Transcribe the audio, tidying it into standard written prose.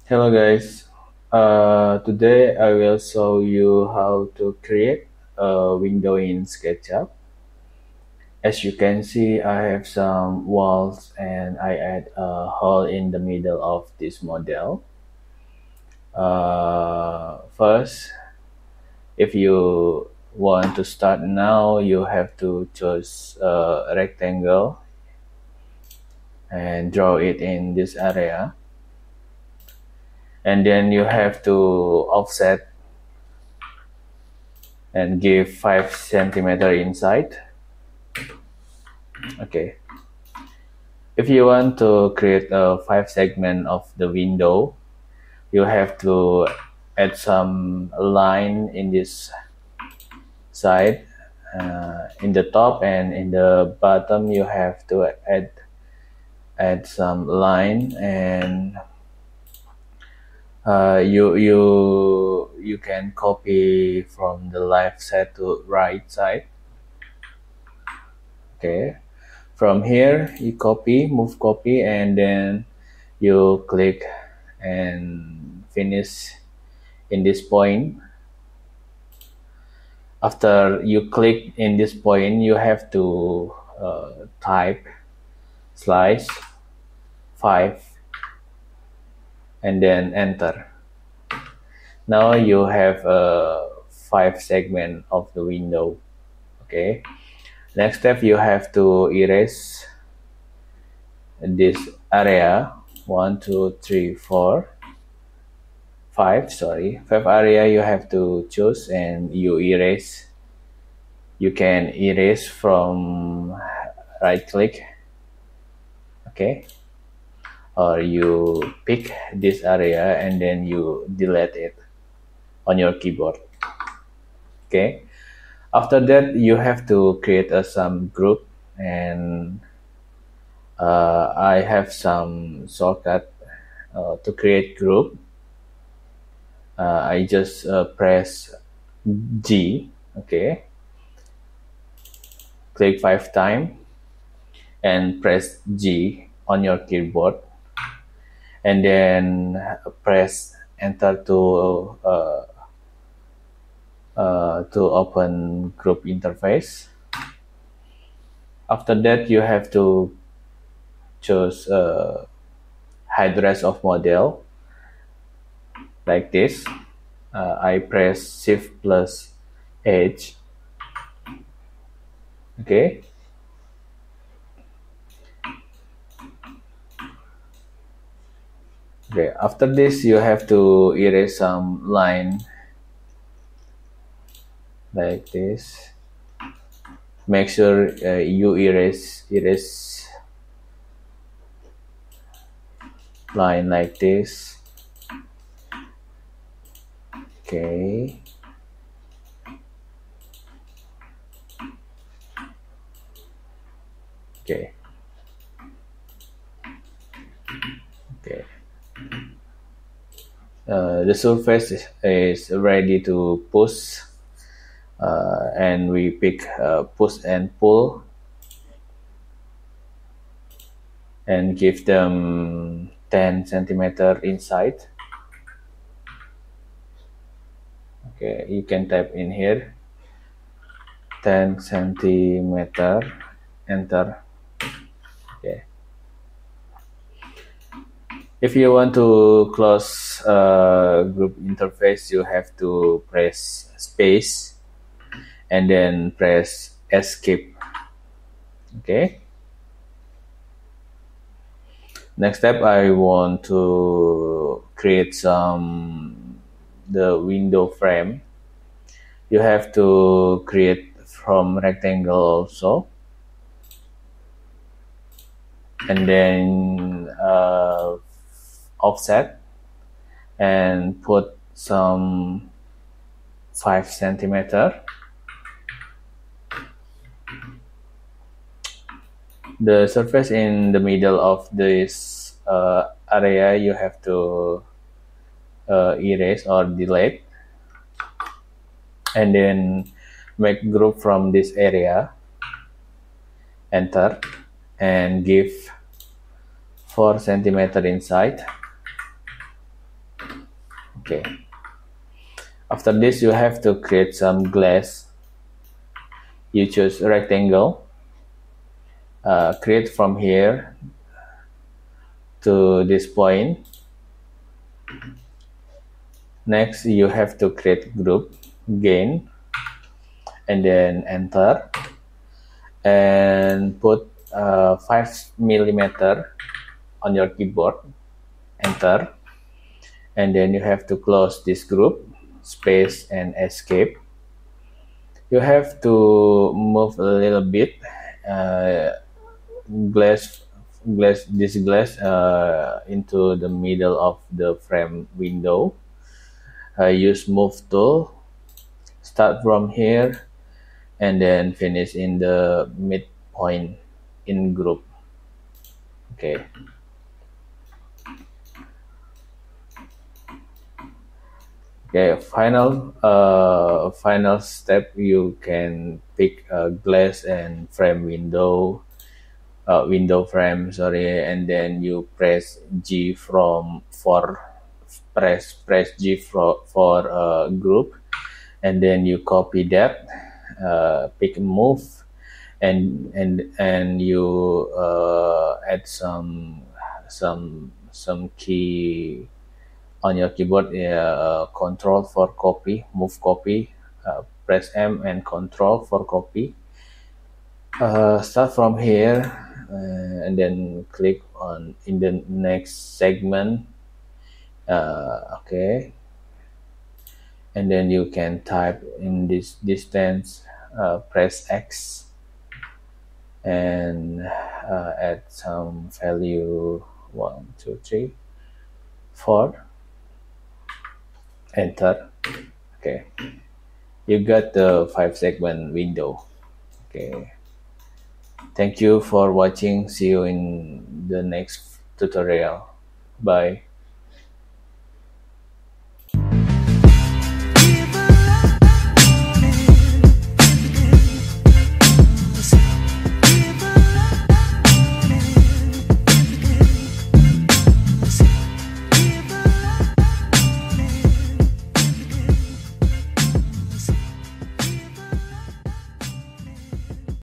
Hello guys, today I will show you how to create a window in Sketchup. As you can see, I have some walls and I add a hole in the middle of this model. First, if you want to start now, you have to choose a rectangle and draw it in this area. And then you have to offset and give 5 centimeter inside. Okay, if you want to create a 5 segment of the window, you have to add some line in this side, in the top and in the bottom you have to add some line, and you can copy from the left side to right side. Okay, from here you copy, and then you click and finish in this point. After you click in this point, you have to type slice 5 and then enter. Now you have a 5 segment of the window. Okay, next step, you have to erase this area 1 2 3 4 5 area. You have to choose and you erase. You can erase from right click, okay, or you pick this area and then you delete it on your keyboard. Okay, after that you have to create some group, and I have some shortcut to create group. I just press G, okay, click 5 times and press G on your keyboard, and then press enter to open group interface. After that, you have to choose hide rest of model like this. I press shift plus H. Okay, okay, after this you have to erase some line like this. Make sure you erase line like this. Okay, okay, okay. The surface is ready to push, and we pick push and pull and give them 10 centimeter inside. Okay, you can type in here 10 centimeter, enter. Okay, if you want to close group interface, you have to press space and then press escape. Okay, next step, I want to create the window frame. You have to create from rectangle also, and then offset and put some 5 centimeter. The surface in the middle of this area you have to erase or delete, and then make group from this area, enter, and give 4 centimeter inside. Okay, after this you have to create some glass. You choose rectangle, create from here to this point. Next you have to create group, gain, and then enter, and put 5 millimeter on your keyboard, enter, and then you have to close this group, space and escape. You have to move a little bit, uh, glass this glass into the middle of the frame window. Use move tool, start from here and then finish in the midpoint in group. Okay, okay, final step, you can pick a glass and frame window frame, sorry, and then you press G from for press G for group, and then you copy that, pick move, and you add some key on your keyboard, control for copy, move copy, press M and control for copy. Start from here, and then click on in the next segment. Okay, and then you can type in this distance, press X and add some value, 1 2 3 4, enter. Okay, you got the 5 segment window. Okay, thank you for watching. See you in the next tutorial. Bye.